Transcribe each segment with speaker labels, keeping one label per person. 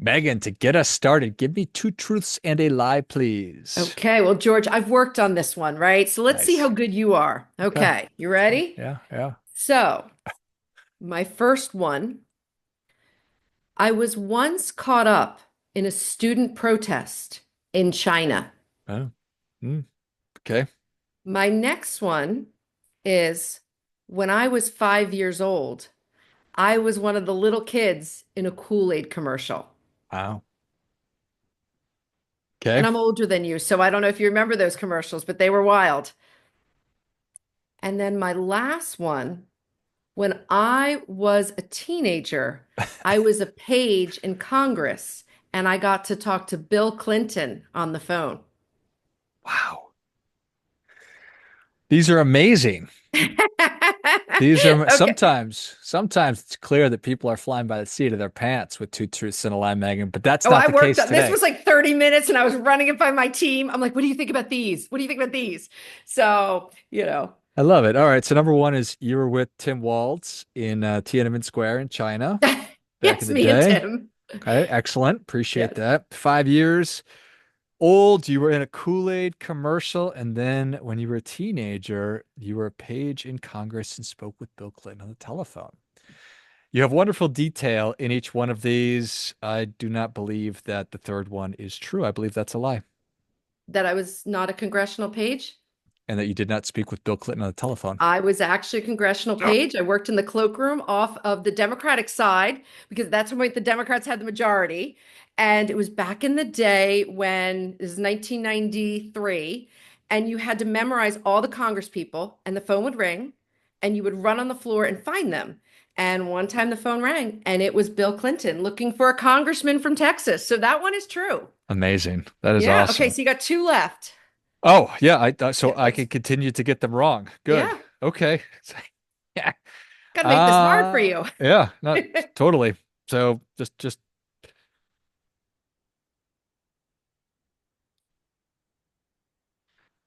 Speaker 1: Megan, to get us started, give me two truths and a lie, please.
Speaker 2: Okay, well, George, I've worked on this one, right? So let's see how
Speaker 1: Nice.
Speaker 2: good you are.
Speaker 1: Okay.
Speaker 2: Okay, you ready?
Speaker 1: Yeah, yeah.
Speaker 2: So, my first one, I was once caught up in a student protest in China.
Speaker 1: Oh, okay.
Speaker 2: My next one is when I was 5 years old, I was one of the little kids in a Kool-Aid commercial.
Speaker 1: Wow. Okay.
Speaker 2: And I'm older than you, so I don't know if you remember those commercials, but they were wild. And then my last one, when I was a teenager, I was a page in Congress and I got to talk to Bill Clinton on the phone.
Speaker 1: Wow. These are amazing. These are
Speaker 2: Okay.
Speaker 1: sometimes it's clear that people are flying by the seat of their pants with two truths and a lie, Megan, but that's
Speaker 2: Oh,
Speaker 1: not
Speaker 2: I
Speaker 1: the
Speaker 2: worked
Speaker 1: case
Speaker 2: on this
Speaker 1: today.
Speaker 2: was like 30 minutes and I was running it by my team. I'm like, what do you think about these? What do you think about these? So,
Speaker 1: I love it. All right. So number one is you were with Tim Walz in Tiananmen Square in China back in
Speaker 2: yes,
Speaker 1: the
Speaker 2: me and
Speaker 1: day.
Speaker 2: Tim.
Speaker 1: Okay, excellent. Appreciate
Speaker 2: Yes.
Speaker 1: that. 5 years old, you were in a Kool-Aid commercial, and then when you were a teenager, you were a page in Congress and spoke with Bill Clinton on the telephone. You have wonderful detail in each one of these. I do not believe that the third one is true. I believe that's a lie,
Speaker 2: That I was not a congressional page.
Speaker 1: and that you did not speak with Bill Clinton on the telephone.
Speaker 2: I was actually a congressional page. I worked in the cloakroom off of the Democratic side because that's when the Democrats had the majority. And it was back in the day when this is 1993, and you had to memorize all the Congress people, and the phone would ring, and you would run on the floor and find them. And one time the phone rang, and it was Bill Clinton looking for a congressman from Texas. So that one is true.
Speaker 1: Amazing. That is
Speaker 2: Yeah. Okay.
Speaker 1: awesome.
Speaker 2: So you got two left.
Speaker 1: Oh, yeah, so
Speaker 2: Yeah.
Speaker 1: I can continue to get them wrong. Good.
Speaker 2: Yeah.
Speaker 1: Okay. Yeah.
Speaker 2: Got to make this hard for you.
Speaker 1: Yeah, not totally. So just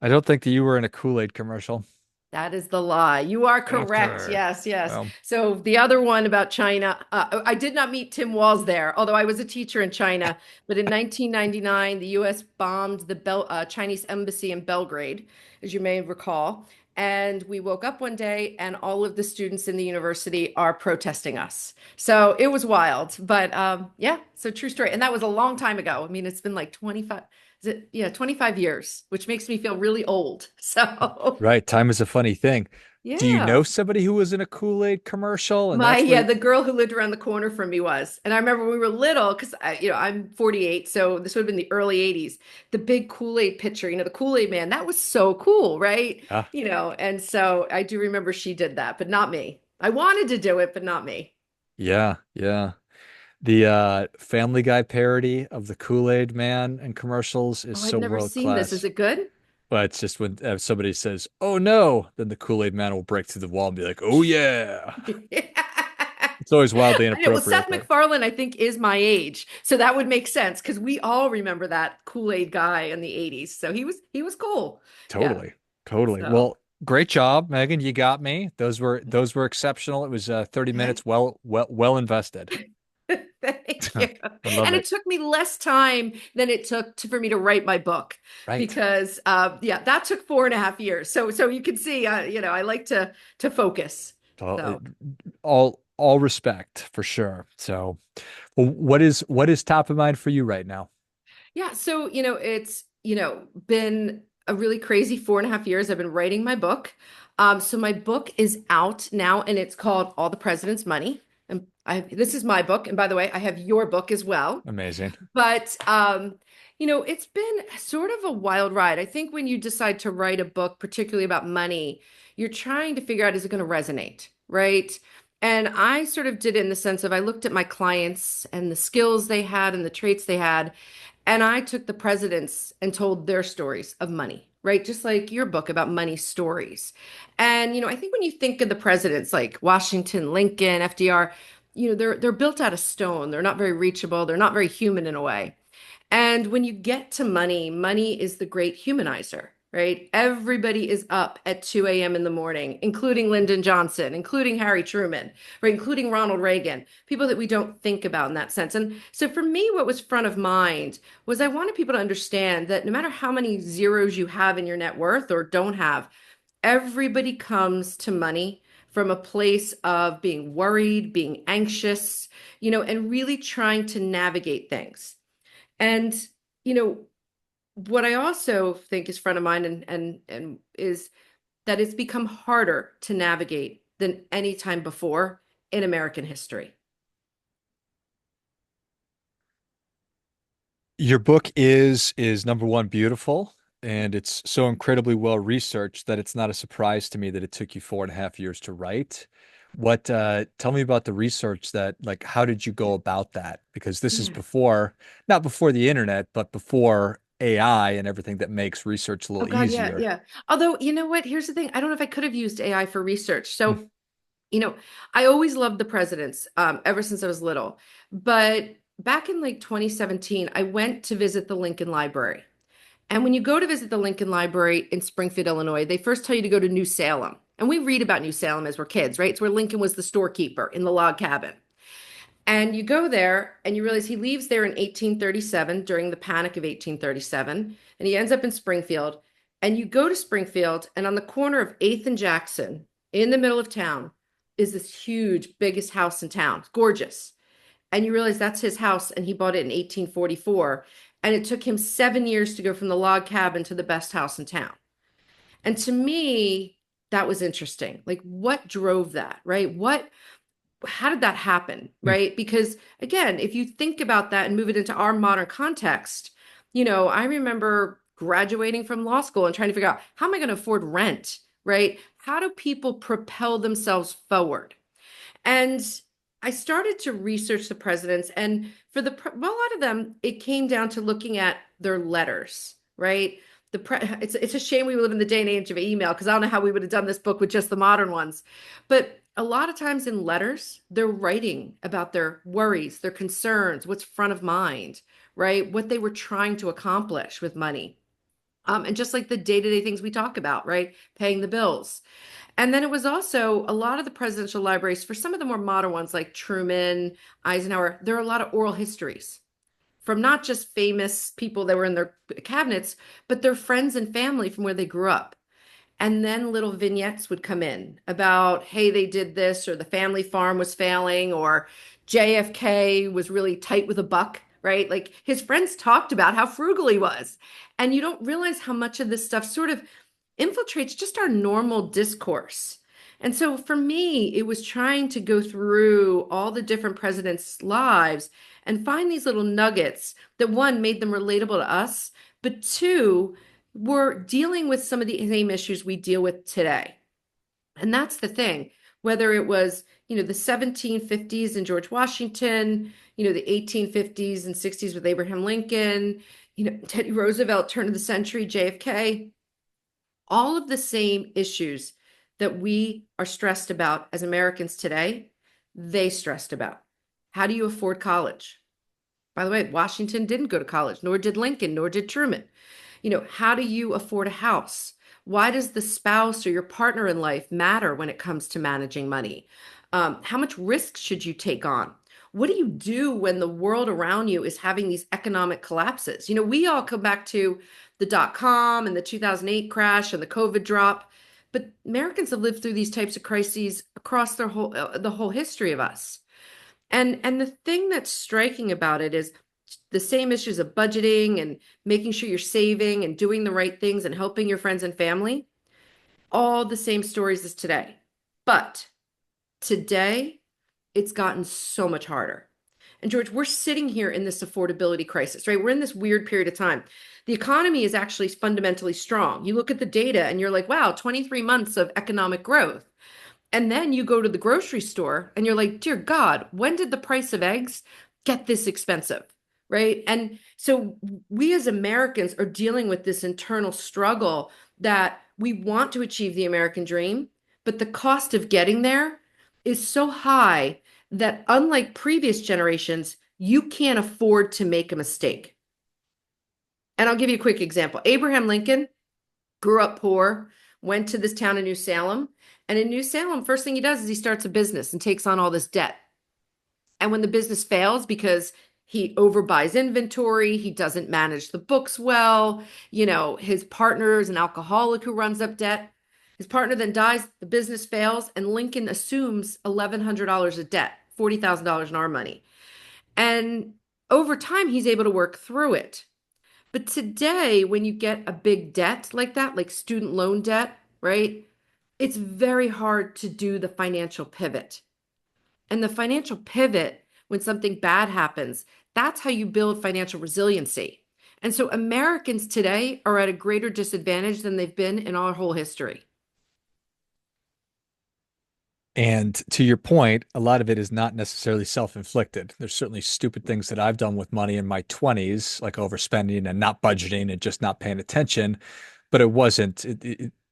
Speaker 1: I don't think that you were in a Kool-Aid commercial.
Speaker 2: That is the lie. You are correct.
Speaker 1: Okay.
Speaker 2: Yes, yes.
Speaker 1: Well,
Speaker 2: So the other one about China, I did not meet Tim Walz there, although I was a teacher in China. But in 1999, the U.S. bombed the Chinese embassy in Belgrade, as you may recall. And we woke up one day, and all of the students in the university are protesting us. So it was wild. But yeah, so true story. And that was a long time ago. I mean, it's been like 25, is it? Yeah, 25 years, which makes me feel really old. So.
Speaker 1: right. Time is a funny thing. Do you know
Speaker 2: Yeah.
Speaker 1: somebody who was in a Kool-Aid commercial and
Speaker 2: My,
Speaker 1: that's where
Speaker 2: yeah,
Speaker 1: you...
Speaker 2: the girl who lived around the corner from me was. And I remember when we were little, because I'm 48, so this would have been the early 80s. The big Kool-Aid pitcher, the Kool-Aid man, that was so cool, right?
Speaker 1: Yeah,
Speaker 2: And so I do remember she did that, but not me. I wanted to do it, but not me.
Speaker 1: yeah, yeah. The Family Guy parody of the Kool-Aid man and commercials is
Speaker 2: Oh, I've
Speaker 1: so
Speaker 2: never
Speaker 1: world
Speaker 2: seen this. Is
Speaker 1: class.
Speaker 2: it good?
Speaker 1: But it's just when somebody says, "Oh no," then the Kool-Aid man will break through the wall and be like, "Oh yeah." It's always wildly
Speaker 2: I know. Well,
Speaker 1: inappropriate,
Speaker 2: Seth
Speaker 1: but
Speaker 2: MacFarlane, I think, is my age, so that would make sense because we all remember that Kool-Aid guy in the 80s. So he was cool. Yeah.
Speaker 1: totally, totally.
Speaker 2: So
Speaker 1: Well, great job, Megan. You got me. Those were exceptional. It was 30
Speaker 2: okay.
Speaker 1: minutes well invested.
Speaker 2: Thank you.
Speaker 1: I love
Speaker 2: And
Speaker 1: it.
Speaker 2: it took me less time than it took for me to write my book
Speaker 1: Right.
Speaker 2: because yeah, that took 4.5 years. So you can see, I like to focus.
Speaker 1: All,
Speaker 2: So
Speaker 1: all respect for sure. So, well, what is top of mind for you right now?
Speaker 2: yeah, so it's been a really crazy 4.5 years. I've been writing my book. So my book is out now, and it's called All the President's Money. And this is my book, and by the way, I have your book as well.
Speaker 1: Amazing.
Speaker 2: But it's been sort of a wild ride. I think when you decide to write a book, particularly about money, you're trying to figure out, is it going to resonate, right? And I sort of did it in the sense of I looked at my clients and the skills they had and the traits they had, and I took the presidents and told their stories of money, right? Just like your book about money stories. And I think when you think of the presidents like Washington, Lincoln, FDR, they're built out of stone. They're not very reachable. They're not very human in a way. And when you get to money, money is the great humanizer, right? Everybody is up at 2 a.m. in the morning, including Lyndon Johnson, including Harry Truman, right? Including Ronald Reagan, people that we don't think about in that sense. And so for me, what was front of mind was I wanted people to understand that no matter how many zeros you have in your net worth or don't have, everybody comes to money from a place of being worried, being anxious, and really trying to navigate things. And, you know, what I also think is front of mind and is that it's become harder to navigate than any time before in American history.
Speaker 1: Your book is number one, beautiful, and it's so incredibly well researched that it's not a surprise to me that it took you 4.5 years to write. What tell me about the research that like how did you go about that? Because this is
Speaker 2: Yeah.
Speaker 1: before, not before the internet, but before AI and everything that makes research a
Speaker 2: Oh
Speaker 1: little
Speaker 2: God, yeah,
Speaker 1: easier.
Speaker 2: yeah. Although, you know what? Here's the thing. I don't know if I could have used AI for research.
Speaker 1: Hmm.
Speaker 2: So, I always loved the presidents, ever since I was little. But back in like 2017, I went to visit the Lincoln Library. And when you go to visit the Lincoln Library in Springfield, Illinois, they first tell you to go to New Salem. And we read about New Salem as we're kids, right? It's where Lincoln was the storekeeper in the log cabin. And you go there and you realize he leaves there in 1837 during the Panic of 1837, and he ends up in Springfield. And you go to Springfield, and on the corner of 8th and Jackson, in the middle of town, is this huge, biggest house in town. It's gorgeous. And you realize that's his house, and he bought it in 1844. And it took him 7 years to go from the log cabin to the best house in town. And to me, that was interesting. Like, what drove that, right? How did that happen,
Speaker 1: Hmm.
Speaker 2: right? Because again, if you think about that and move it into our modern context, I remember graduating from law school and trying to figure out how am I going to afford rent, right? How do people propel themselves forward? And I started to research the presidents, and well, a lot of them, it came down to looking at their letters, right? It's a shame we live in the day and age of email because I don't know how we would have done this book with just the modern ones. But a lot of times in letters, they're writing about their worries, their concerns, what's front of mind, right? What they were trying to accomplish with money. And just like the day-to-day things we talk about, right? Paying the bills. And then it was also a lot of the presidential libraries, for some of the more modern ones like Truman, Eisenhower, there are a lot of oral histories from not just famous people that were in their cabinets, but their friends and family from where they grew up. And then little vignettes would come in about, hey, they did this, or the family farm was failing, or JFK was really tight with a buck, right? Like his friends talked about how frugal he was. And you don't realize how much of this stuff sort of infiltrates just our normal discourse. And so for me, it was trying to go through all the different presidents' lives and find these little nuggets that one made them relatable to us, but two, were dealing with some of the same issues we deal with today. And that's the thing, whether it was, the 1750s and George Washington, the 1850s and 60s with Abraham Lincoln, Teddy Roosevelt, turn of the century, JFK, all of the same issues that we are stressed about as Americans today, they stressed about. How do you afford college? By the way, Washington didn't go to college, nor did Lincoln, nor did Truman. How do you afford a house? Why does the spouse or your partner in life matter when it comes to managing money? How much risk should you take on? What do you do when the world around you is having these economic collapses? We all come back to the dot-com and the 2008 crash and the COVID drop, but Americans have lived through these types of crises across the whole history of us. And the thing that's striking about it is the same issues of budgeting and making sure you're saving and doing the right things and helping your friends and family, all the same stories as today. But today, it's gotten so much harder. And George, we're sitting here in this affordability crisis, right? We're in this weird period of time. The economy is actually fundamentally strong. You look at the data and you're like, wow, 23 months of economic growth. And then you go to the grocery store and you're like, dear God, when did the price of eggs get this expensive? Right. And so we as Americans are dealing with this internal struggle that we want to achieve the American dream, but the cost of getting there is so high that unlike previous generations, you can't afford to make a mistake. And I'll give you a quick example. Abraham Lincoln, grew up poor, went to this town in New Salem. And in New Salem, first thing he does is he starts a business and takes on all this debt. And when the business fails because he overbuys inventory, he doesn't manage the books well, his partner is an alcoholic who runs up debt. His partner then dies, the business fails, and Lincoln assumes $1,100 of debt, $40,000 in our money. And over time, he's able to work through it. But today, when you get a big debt like that, like student loan debt, right? It's very hard to do the financial pivot. And the financial pivot, when something bad happens, that's how you build financial resiliency. And so Americans today are at a greater disadvantage than they've been in our whole history.
Speaker 1: And to your point, a lot of it is not necessarily self-inflicted. There's certainly stupid things that I've done with money in my 20s, like overspending and not budgeting and just not paying attention. But it wasn't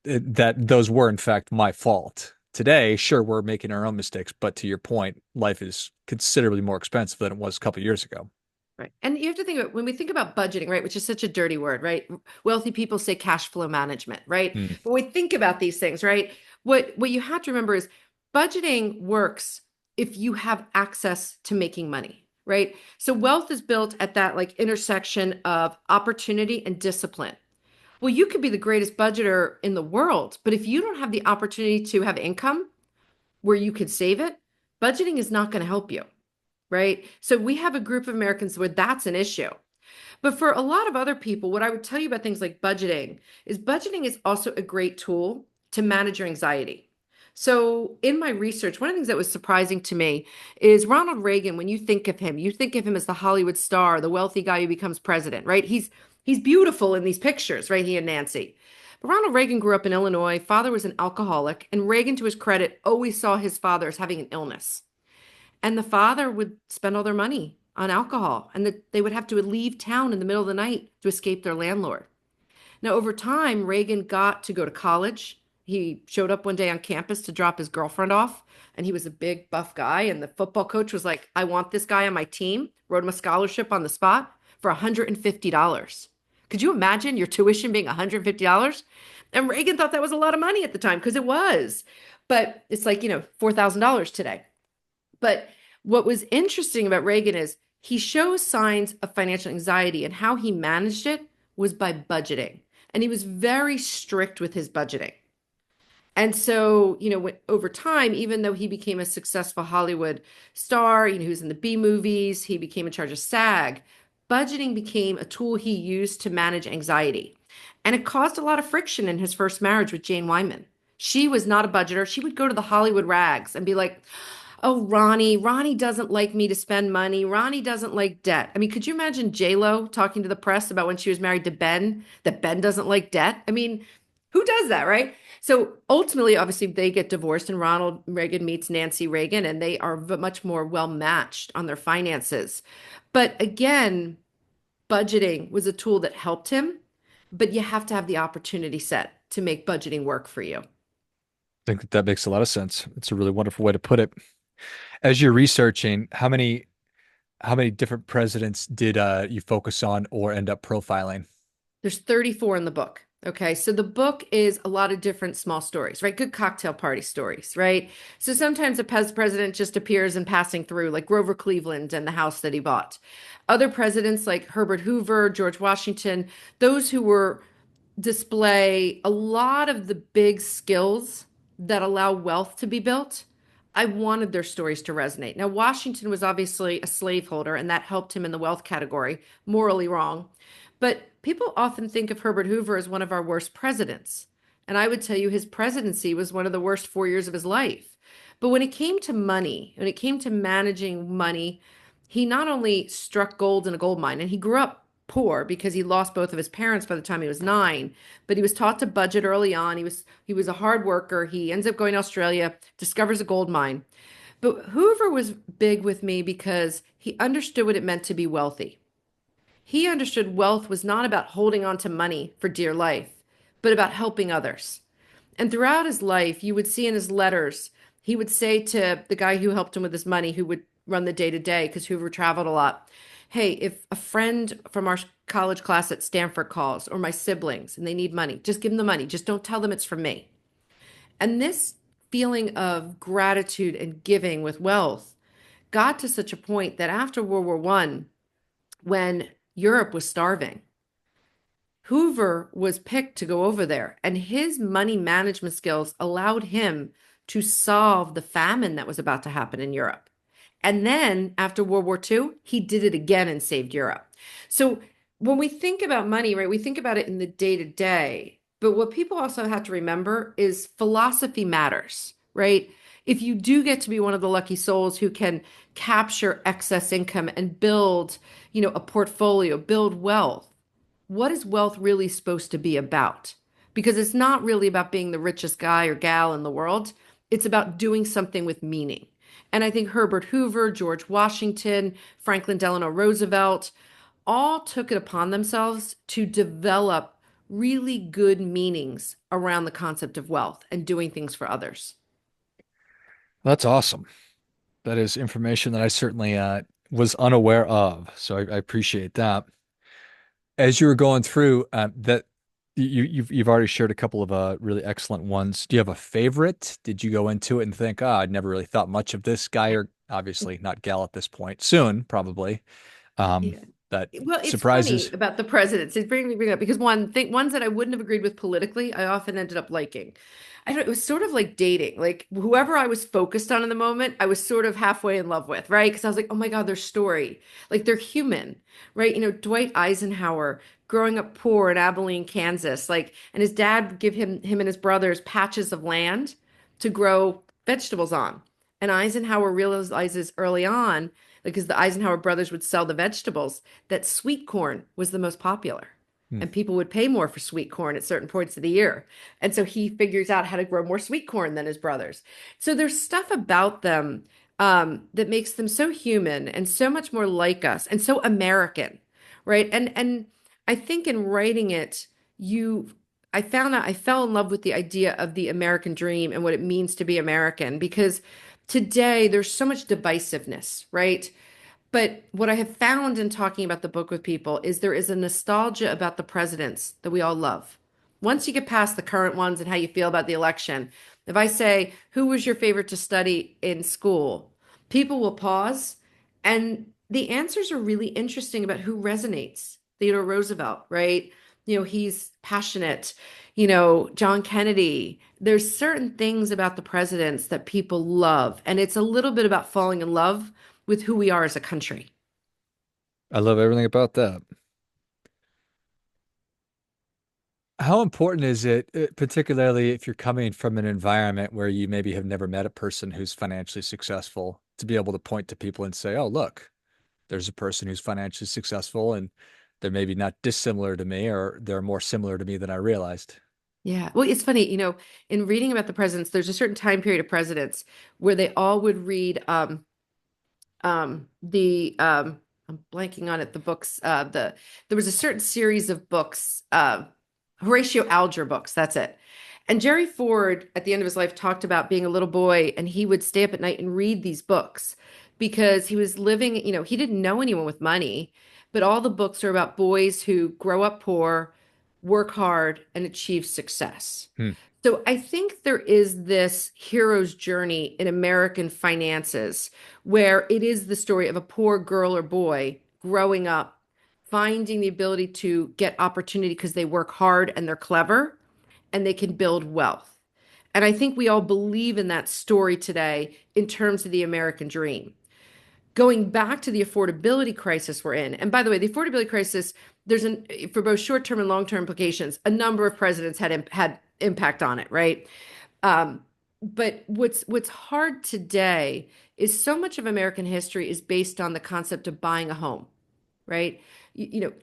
Speaker 1: that those were in fact my fault. Today, sure, we're making our own mistakes, but to your point, life is considerably more expensive than it was a couple of years ago.
Speaker 2: Right. And you have to think about when we think about budgeting, right, which is such a dirty word, right? Wealthy people say cash flow management, right?
Speaker 1: Hmm.
Speaker 2: But we think about these things, right? What you have to remember is budgeting works if you have access to making money, right? So wealth is built at that like intersection of opportunity and discipline. Well, you could be the greatest budgeter in the world, but if you don't have the opportunity to have income where you could save it, budgeting is not going to help you, right? So we have a group of Americans where that's an issue. But for a lot of other people, what I would tell you about things like budgeting is also a great tool to manage your anxiety. So in my research, one of the things that was surprising to me is Ronald Reagan, when you think of him as the Hollywood star, the wealthy guy who becomes president, right? He's beautiful in these pictures, right? He and Nancy. But Ronald Reagan grew up in Illinois. Father was an alcoholic, and Reagan, to his credit, always saw his father as having an illness. And the father would spend all their money on alcohol, and they would have to leave town in the middle of the night to escape their landlord. Now, over time, Reagan got to go to college. He showed up one day on campus to drop his girlfriend off, and he was a big, buff guy. And the football coach was like, I want this guy on my team, wrote him a scholarship on the spot for $150. Could you imagine your tuition being $150? And Reagan thought that was a lot of money at the time because it was. But it's like, $4,000 today. But what was interesting about Reagan is he shows signs of financial anxiety, and how he managed it was by budgeting. And he was very strict with his budgeting. And so, over time, even though he became a successful Hollywood star, he was in the B movies, he became in charge of SAG, budgeting became a tool he used to manage anxiety. And it caused a lot of friction in his first marriage with Jane Wyman. She was not a budgeter. She would go to the Hollywood rags and be like, oh, Ronnie doesn't like me to spend money. Ronnie doesn't like debt. I mean, could you imagine J-Lo talking to the press about when she was married to Ben, that Ben doesn't like debt? I mean, who does that, right? So ultimately, obviously, they get divorced, and Ronald Reagan meets Nancy Reagan, and they are much more well matched on their finances. But again, budgeting was a tool that helped him, but you have to have the opportunity set to make budgeting work for you.
Speaker 1: I think that makes a lot of sense. It's a really wonderful way to put it. As you're researching, how many different presidents did you focus on or end up profiling?
Speaker 2: There's 34 in the book. Okay, so the book is a lot of different small stories, right? Good cocktail party stories, right? So sometimes a president just appears in passing through, like Grover Cleveland and the house that he bought. Other presidents like Herbert Hoover, George Washington, those who were display a lot of the big skills that allow wealth to be built. I wanted their stories to resonate. Now, Washington was obviously a slaveholder, and that helped him in the wealth category, morally wrong. But people often think of Herbert Hoover as one of our worst presidents. And I would tell you his presidency was one of the worst 4 years of his life. But when it came to money, when it came to managing money, he not only struck gold in a gold mine, and he grew up poor because he lost both of his parents by the time he was 9, but he was taught to budget early on. He was a hard worker. He ends up going to Australia, discovers a gold mine. But Hoover was big with me because he understood what it meant to be wealthy. He understood wealth was not about holding on to money for dear life, but about helping others. And throughout his life, you would see in his letters, he would say to the guy who helped him with his money, who would run the day to day, because Hoover traveled a lot, hey, if a friend from our college class at Stanford calls, or my siblings, and they need money, just give them the money. Just don't tell them it's from me. And this feeling of gratitude and giving with wealth got to such a point that after World War One, when Europe was starving, Hoover was picked to go over there, and his money management skills allowed him to solve the famine that was about to happen in Europe. And then after World War II, he did it again and saved Europe. So when we think about money, right, we think about it in the day to day. But what people also have to remember is philosophy matters, right? If you do get to be one of the lucky souls who can capture excess income and build, a portfolio, build wealth, what is wealth really supposed to be about? Because it's not really about being the richest guy or gal in the world. It's about doing something with meaning. And I think Herbert Hoover, George Washington, Franklin Delano Roosevelt all took it upon themselves to develop really good meanings around the concept of wealth and doing things for others.
Speaker 1: That's awesome. That is information that I certainly was unaware of. So I appreciate that. As you were going through that, you've already shared a couple of really excellent ones. Do you have a favorite? Did you go into it and think, I'd never really thought much of this guy, or obviously not gal at this point, soon probably. Um,
Speaker 2: Yeah.
Speaker 1: that
Speaker 2: Well, it's funny
Speaker 1: surprises.
Speaker 2: about the presidents. It brings me up because one thing, ones that I wouldn't have agreed with politically, I often ended up liking. I don't, it was sort of like dating. Like whoever I was focused on in the moment, I was sort of halfway in love with, right? Because I was like, oh my God, their story. Like they're human, right? Dwight Eisenhower growing up poor in Abilene, Kansas, like, and his dad would give him and his brothers patches of land to grow vegetables on. And Eisenhower realizes early on, because the Eisenhower brothers would sell the vegetables, that sweet corn was the most popular.
Speaker 1: Hmm.
Speaker 2: And people would pay more for sweet corn at certain points of the year. And so he figures out how to grow more sweet corn than his brothers. So there's stuff about them that makes them so human and so much more like us and so American, right? And I think in writing it, I found out I fell in love with the idea of the American dream and what it means to be American because today there's so much divisiveness, right? But what I have found in talking about the book with people is there is a nostalgia about the presidents that we all love. Once you get past the current ones and how you feel about the election, if I say, who was your favorite to study in school? People will pause, and the answers are really interesting about who resonates. Theodore Roosevelt, right? He's passionate. John Kennedy. There's certain things about the presidents that people love, and it's a little bit about falling in love with who we are as a country.
Speaker 1: I love everything about that. How important is it, particularly if you're coming from an environment where you maybe have never met a person who's financially successful, to be able to point to people and say, oh, look, there's a person who's financially successful and they're maybe not dissimilar to me, or they're more similar to me than I realized.
Speaker 2: Yeah. Well, it's funny, in reading about the presidents, there's a certain time period of presidents where they all would read the I'm blanking on it, the books, there was a certain series of books, Horatio Alger books, that's it. And Jerry Ford at the end of his life talked about being a little boy and he would stay up at night and read these books because he was living, he didn't know anyone with money, but all the books are about boys who grow up poor, work hard, and achieve success.
Speaker 1: Hmm.
Speaker 2: So I think there is this hero's journey in American finances where it is the story of a poor girl or boy growing up, finding the ability to get opportunity because they work hard and they're clever and they can build wealth. And I think we all believe in that story today in terms of the American dream. Going back to the affordability crisis we're in, and by the way, the affordability crisis, there's for both short-term and long-term implications, a number of presidents had impact on it, right? Um, but what's hard today is so much of American history is based on the concept of buying a home, right?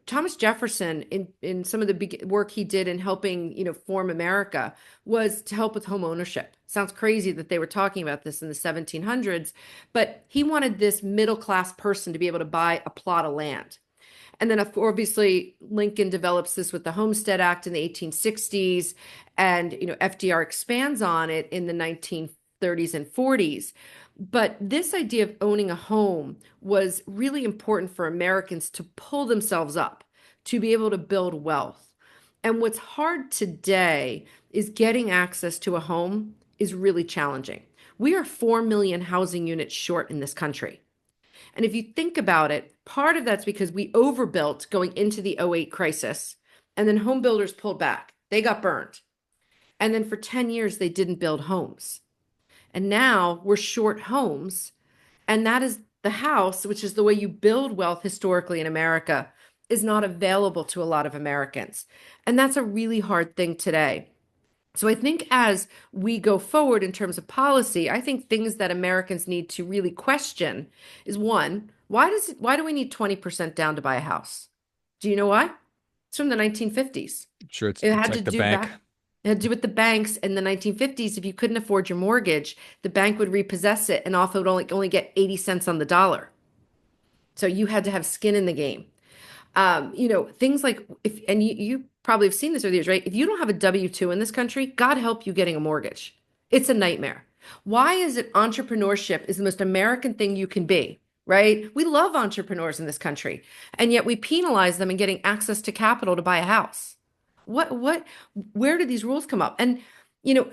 Speaker 2: Thomas Jefferson in some of the work he did in helping, form America was to help with home ownership. Sounds crazy that they were talking about this in the 1700s, but he wanted this middle class person to be able to buy a plot of land. And then obviously Lincoln develops this with the Homestead Act in the 1860s, and FDR expands on it in the 1930s and 40s. But this idea of owning a home was really important for Americans to pull themselves up, to be able to build wealth. And what's hard today is getting access to a home is really challenging. We are 4 million housing units short in this country. And if you think about it, part of that's because we overbuilt going into the '08 crisis, and then home builders pulled back. They got burned. And then for 10 years, they didn't build homes. And now we're short homes. And that is the house, which is the way you build wealth historically in America, is not available to a lot of Americans. And that's a really hard thing today. So I think as we go forward in terms of policy, I think things that Americans need to really question is one, why do we need 20% down to buy a house? Do you know why? It's from the 1950s.
Speaker 1: Sure,
Speaker 2: It
Speaker 1: it's
Speaker 2: had to
Speaker 1: like the
Speaker 2: do
Speaker 1: bank.
Speaker 2: back it had to do with the banks in the 1950s. If you couldn't afford your mortgage, the bank would repossess it and often would only get 80 cents on the dollar. So you had to have skin in the game. Things like if, and you probably have seen this over the years, right? If you don't have a W-2 in this country, God help you getting a mortgage. It's a nightmare. Why is it entrepreneurship is the most American thing you can be, right? We love entrepreneurs in this country, and yet we penalize them in getting access to capital to buy a house. Where do these rules come up? And,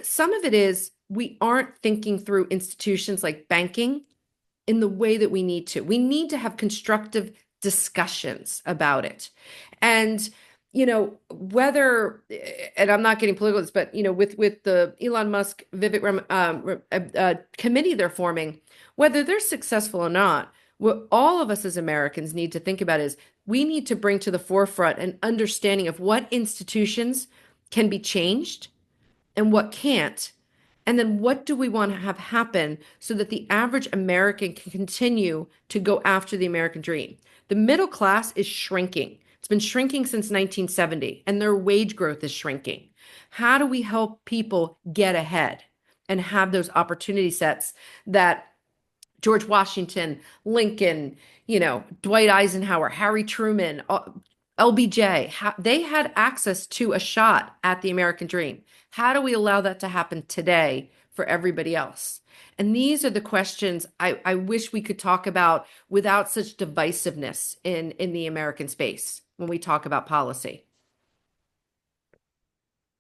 Speaker 2: some of it is we aren't thinking through institutions like banking in the way that we need to. We need to have constructive discussions about it. And whether, and I'm not getting political, but with the Elon Musk Vivek committee they're forming, whether they're successful or not, what all of us as Americans need to think about is we need to bring to the forefront an understanding of what institutions can be changed and what can't. And then what do we want to have happen so that the average American can continue to go after the American dream? The middle class is shrinking. It's been shrinking since 1970, and their wage growth is shrinking. How do we help people get ahead and have those opportunity sets that George Washington, Lincoln, Dwight Eisenhower, Harry Truman, LBJ, they had access to a shot at the American dream. How do we allow that to happen today for everybody else? And these are the questions I wish we could talk about without such divisiveness in the American space when we talk about policy.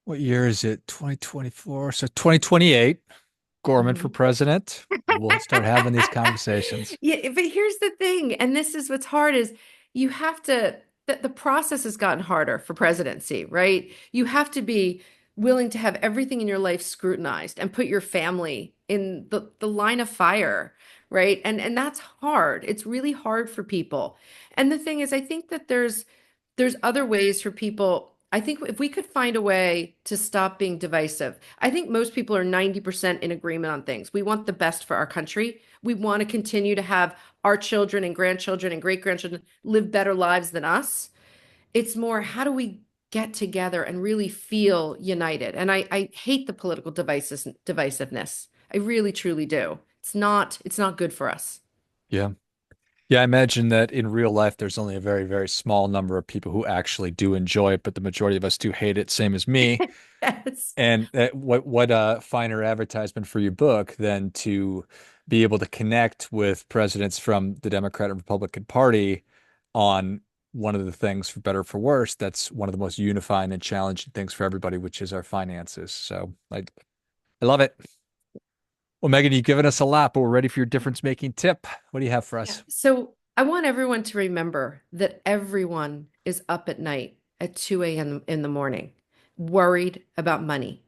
Speaker 1: What year is it? 2024. So 2028, Gorman for
Speaker 2: Mhm.
Speaker 1: president. We'll start having these conversations.
Speaker 2: Yeah, but here's the thing, and this is what's hard is you have to the process has gotten harder for presidency, right? You have to be willing to have everything in your life scrutinized and put your family in the line of fire, right? And that's hard. It's really hard for people. And the thing is, I think that there's other ways for people. I think if we could find a way to stop being divisive, I think most people are 90% in agreement on things. We want the best for our country. We want to continue to have our children and grandchildren and great grandchildren live better lives than us. It's more, how do we get together and really feel united? And I hate the political divisiveness. I really, truly do. It's not good for us.
Speaker 1: Yeah. Yeah, I imagine that in real life, there's only a very, very small number of people who actually do enjoy it, but the majority of us do hate it, same as me.
Speaker 2: Yes.
Speaker 1: And what finer advertisement for your book than to be able to connect with presidents from the Democrat and Republican Party on one of the things, for better or for worse, that's one of the most unifying and challenging things for everybody, which is our finances. So I love it. Well, Megan, you've given us a lot, but we're ready for your difference making tip. What do you have for
Speaker 2: Yeah.
Speaker 1: us?
Speaker 2: So I want everyone to remember that everyone is up at night at 2 a.m. in the morning, worried about money,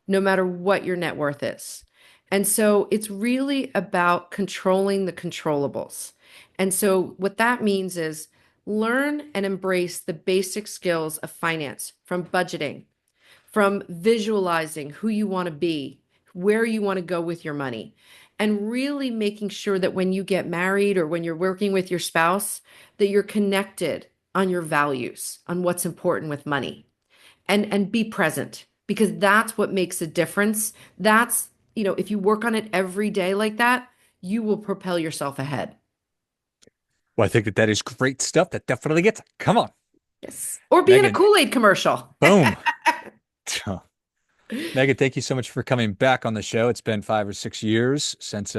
Speaker 2: no matter what your net worth is. And so it's really about controlling the controllables. And so what that means is learn and embrace the basic skills of finance, from budgeting, from visualizing who you want to be, where you want to go with your money, and really making sure that when you get married or when you're working with your spouse, that you're connected on your values, on what's important with money, and be present, because that's what makes a difference. That's, if you work on it every day like that, you will propel yourself ahead.
Speaker 1: Well, I think that is great stuff. That definitely gets. Come on,
Speaker 2: Yes. Or be in a
Speaker 1: Megan.
Speaker 2: Kool-Aid commercial.
Speaker 1: Boom. Megan, thank you so much for coming back on the show. It's been 5 or 6 years since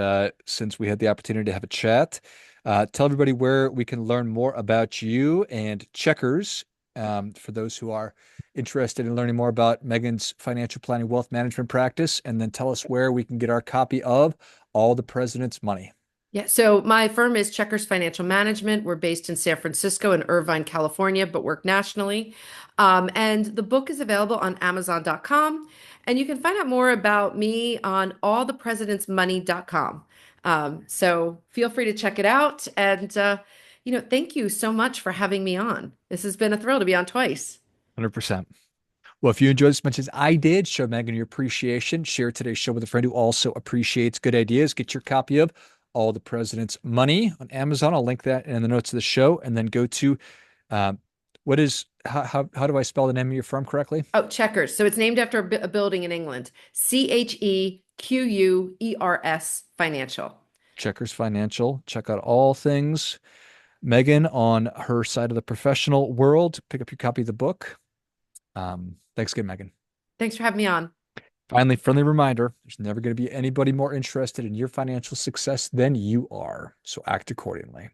Speaker 1: we had the opportunity to have a chat. Tell everybody where we can learn more about you and Checkers, for those who are interested in learning more about Megan's financial planning wealth management practice, and then tell us where we can get our copy of All the President's Money.
Speaker 2: Yeah, so my firm is Checkers Financial Management. We're based in San Francisco and Irvine, California, but work nationally. And the book is available on Amazon.com. And you can find out more about me on allthepresidentsmoney.com. So feel free to check it out. And, thank you so much for having me on. This has been a thrill to be on twice.
Speaker 1: 100%. Well, if you enjoyed as much as I did, show Megan your appreciation. Share today's show with a friend who also appreciates good ideas. Get your copy of All the President's Money on Amazon. I'll link that in the notes of the show. And then go to um, how do I spell the name of your firm correctly?
Speaker 2: Oh, Checkers. So it's named after a building in England. Chequers Financial.
Speaker 1: Checkers Financial. Check out all things Megan on her side of the professional world. Pick up your copy of the book. Thanks again, Megan.
Speaker 2: Thanks for having me on.
Speaker 1: Finally, friendly reminder, there's never going to be anybody more interested in your financial success than you are. So act accordingly.